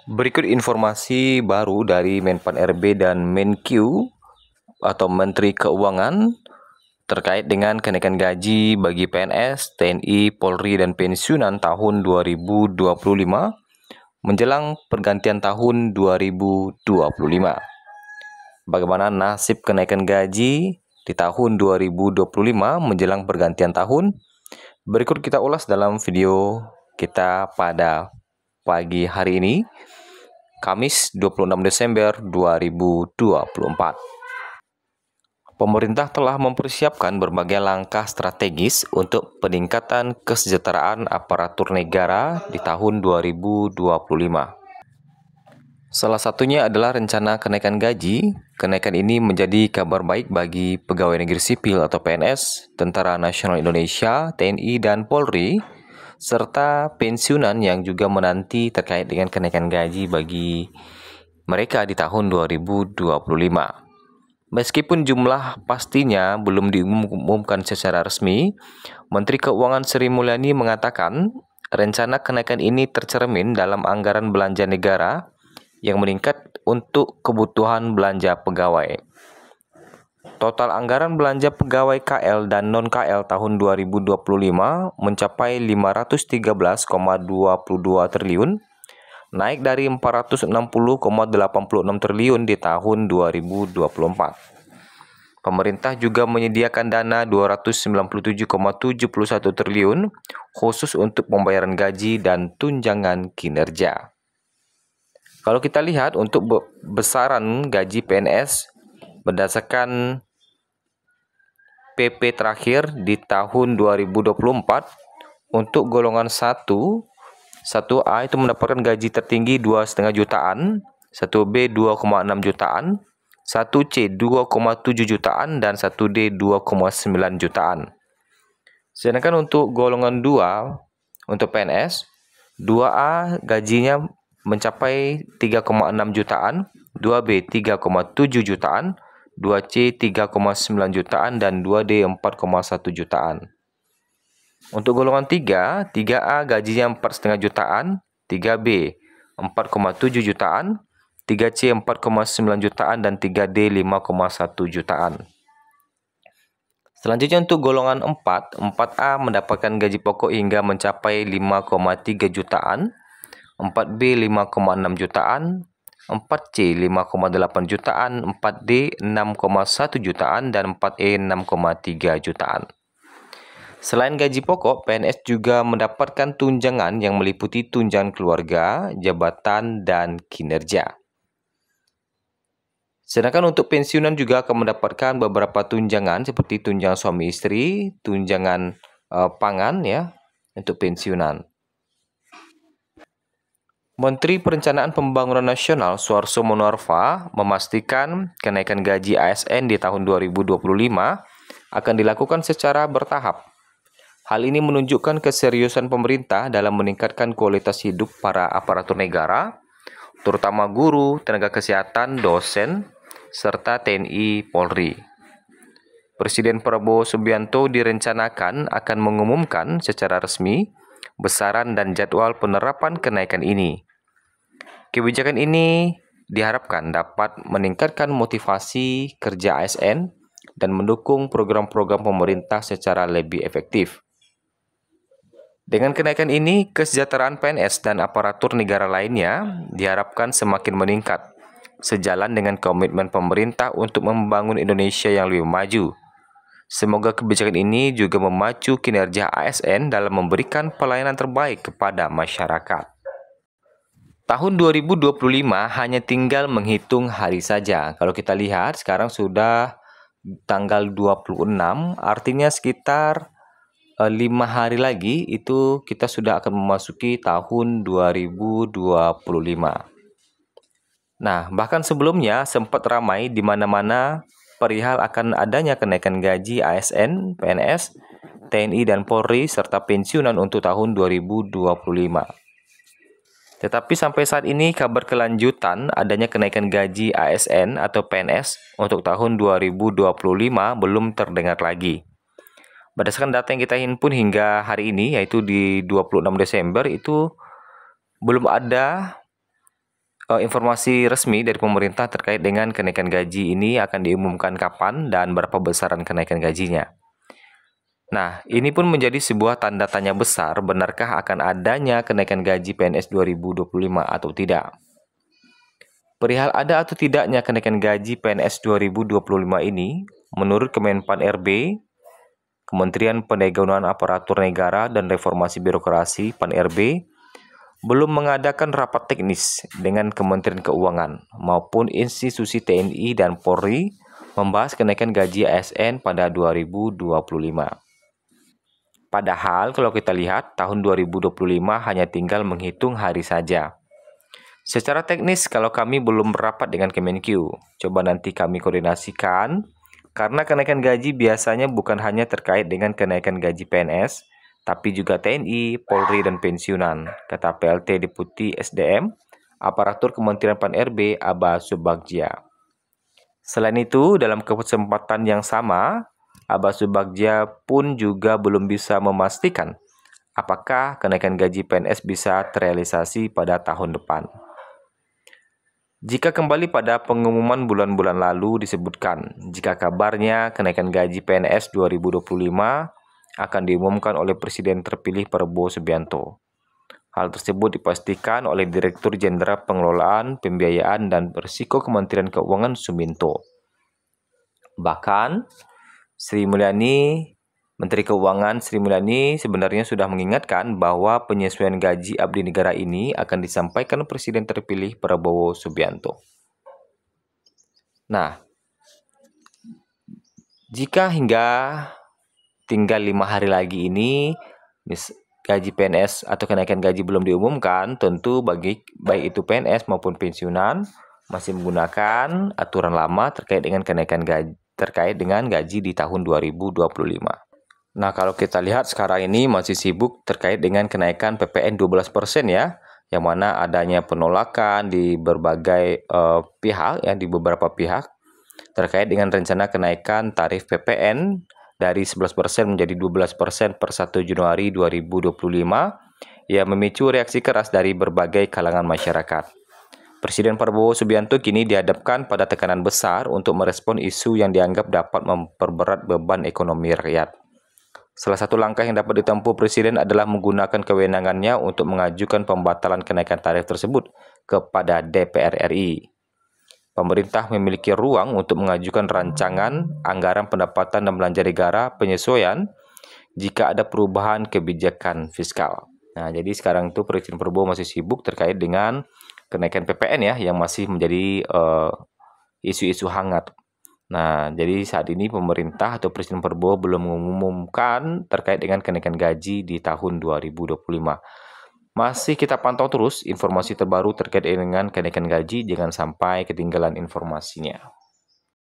Berikut informasi baru dari Menpan RB dan Menkyu atau Menteri Keuangan terkait dengan kenaikan gaji bagi PNS, TNI, Polri, dan pensiunan tahun 2025 menjelang pergantian tahun 2025. Bagaimana nasib kenaikan gaji di tahun 2025 menjelang pergantian tahun? Berikut kita ulas dalam video kita pada pagi hari ini, Kamis 26 Desember 2024. Pemerintah telah mempersiapkan berbagai langkah strategis untuk peningkatan kesejahteraan aparatur negara di tahun 2025. Salah satunya adalah rencana kenaikan gaji. Kenaikan ini menjadi kabar baik bagi pegawai negeri sipil atau PNS, Tentara Nasional Indonesia, TNI, dan Polri, serta pensiunan yang juga menanti terkait dengan kenaikan gaji bagi mereka di tahun 2025. Meskipun jumlah pastinya belum diumumkan secara resmi, Menteri Keuangan Sri Mulyani mengatakan rencana kenaikan ini tercermin dalam anggaran belanja negara yang meningkat untuk kebutuhan belanja pegawai. Total anggaran belanja pegawai KL dan non-KL tahun 2025 mencapai 513,22 triliun, naik dari 460,86 triliun di tahun 2024. Pemerintah juga menyediakan dana 297,71 triliun khusus untuk pembayaran gaji dan tunjangan kinerja. Kalau kita lihat untuk besaran gaji PNS berdasarkan PP terakhir di tahun 2024 untuk golongan 1A itu mendapatkan gaji tertinggi 2,5 jutaan, 1B 2,6 jutaan, 1C 2,7 jutaan, dan 1D 2,9 jutaan. Sedangkan untuk golongan 2 untuk PNS, 2A gajinya mencapai 3,6 jutaan, 2B 3,7 jutaan, 2C 3,9 jutaan, dan 2D 4,1 jutaan. Untuk golongan 3A gajinya 4,5 jutaan, 3B 4,7 jutaan, 3C 4,9 jutaan, dan 3D 5,1 jutaan. Selanjutnya untuk golongan 4A mendapatkan gaji pokok hingga mencapai 5,3 jutaan, 4B 5,6 jutaan, 4C 5,8 jutaan, 4D 6,1 jutaan, dan 4E 6,3 jutaan. Selain gaji pokok, PNS juga mendapatkan tunjangan yang meliputi tunjangan keluarga, jabatan, dan kinerja. Sedangkan untuk pensiunan juga akan mendapatkan beberapa tunjangan seperti tunjangan suami istri, tunjangan pangan ya untuk pensiunan. Menteri Perencanaan Pembangunan Nasional Suharso Monoarfa memastikan kenaikan gaji ASN di tahun 2025 akan dilakukan secara bertahap. Hal ini menunjukkan keseriusan pemerintah dalam meningkatkan kualitas hidup para aparatur negara, terutama guru, tenaga kesehatan, dosen, serta TNI Polri. Presiden Prabowo Subianto direncanakan akan mengumumkan secara resmi besaran dan jadwal penerapan kenaikan ini. Kebijakan ini diharapkan dapat meningkatkan motivasi kerja ASN dan mendukung program-program pemerintah secara lebih efektif. Dengan kenaikan ini, kesejahteraan PNS dan aparatur negara lainnya diharapkan semakin meningkat, sejalan dengan komitmen pemerintah untuk membangun Indonesia yang lebih maju. Semoga kebijakan ini juga memacu kinerja ASN dalam memberikan pelayanan terbaik kepada masyarakat. Tahun 2025 hanya tinggal menghitung hari saja. Kalau kita lihat sekarang sudah tanggal 26, artinya sekitar 5 hari lagi itu kita sudah akan memasuki tahun 2025. Nah, bahkan sebelumnya sempat ramai di mana-mana perihal akan adanya kenaikan gaji ASN, PNS, TNI, dan Polri, serta pensiunan untuk tahun 2025. Tetapi sampai saat ini kabar kelanjutan adanya kenaikan gaji ASN atau PNS untuk tahun 2025 belum terdengar lagi. Berdasarkan data yang kita himpun hingga hari ini, yaitu di 26 Desember, itu belum ada informasi resmi dari pemerintah terkait dengan kenaikan gaji ini akan diumumkan kapan dan berapa besaran kenaikan gajinya. Nah, ini pun menjadi sebuah tanda tanya besar, benarkah akan adanya kenaikan gaji PNS 2025 atau tidak? Perihal ada atau tidaknya kenaikan gaji PNS 2025 ini, menurut Kemenpan RB, Kementerian Pendayagunaan Aparatur Negara dan Reformasi Birokrasi (PAN-RB) belum mengadakan rapat teknis dengan Kementerian Keuangan maupun institusi TNI dan Polri membahas kenaikan gaji ASN pada 2025. Padahal kalau kita lihat tahun 2025 hanya tinggal menghitung hari saja. Secara teknis kalau kami belum berapat dengan Kemenq, coba nanti kami koordinasikan karena kenaikan gaji biasanya bukan hanya terkait dengan kenaikan gaji PNS, tapi juga TNI, Polri, dan pensiunan, kata PLT Deputi SDM, Aparatur Kementerian PAN-RB, Aba Subagja. Selain itu, dalam kesempatan yang sama, Aba Subagja pun juga belum bisa memastikan apakah kenaikan gaji PNS bisa terrealisasi pada tahun depan. Jika kembali pada pengumuman bulan-bulan lalu disebutkan, jika kabarnya kenaikan gaji PNS 2025 akan diumumkan oleh Presiden terpilih Prabowo Subianto. Hal tersebut dipastikan oleh Direktur Jenderal Pengelolaan, Pembiayaan, dan Risiko Kementerian Keuangan Suminto. Bahkan, Menteri Keuangan Sri Mulyani sebenarnya sudah mengingatkan bahwa penyesuaian gaji abdi negara ini akan disampaikan Presiden terpilih Prabowo Subianto. Nah, jika hingga tinggal 5 hari lagi ini gaji PNS atau kenaikan gaji belum diumumkan, tentu baik itu PNS maupun pensiunan masih menggunakan aturan lama terkait dengan kenaikan gaji di tahun 2025. Nah, kalau kita lihat sekarang ini masih sibuk terkait dengan kenaikan PPN 12% ya, yang mana adanya penolakan di berbagai pihak ya, di beberapa pihak terkait dengan rencana kenaikan tarif PPN dari 11% menjadi 12% per 1 Januari 2025 yang memicu reaksi keras dari berbagai kalangan masyarakat. Presiden Prabowo Subianto kini dihadapkan pada tekanan besar untuk merespon isu yang dianggap dapat memperberat beban ekonomi rakyat. Salah satu langkah yang dapat ditempuh Presiden adalah menggunakan kewenangannya untuk mengajukan pembatalan kenaikan tarif tersebut kepada DPR RI. Pemerintah memiliki ruang untuk mengajukan rancangan anggaran pendapatan dan belanja negara penyesuaian jika ada perubahan kebijakan fiskal. Nah, jadi sekarang itu Presiden Prabowo masih sibuk terkait dengan kenaikan PPN ya, yang masih menjadi isu-isu hangat. Nah, jadi saat ini pemerintah atau Presiden Prabowo belum mengumumkan terkait dengan kenaikan gaji di tahun 2025. Masih kita pantau terus informasi terbaru terkait dengan kenaikan gaji, jangan sampai ketinggalan informasinya.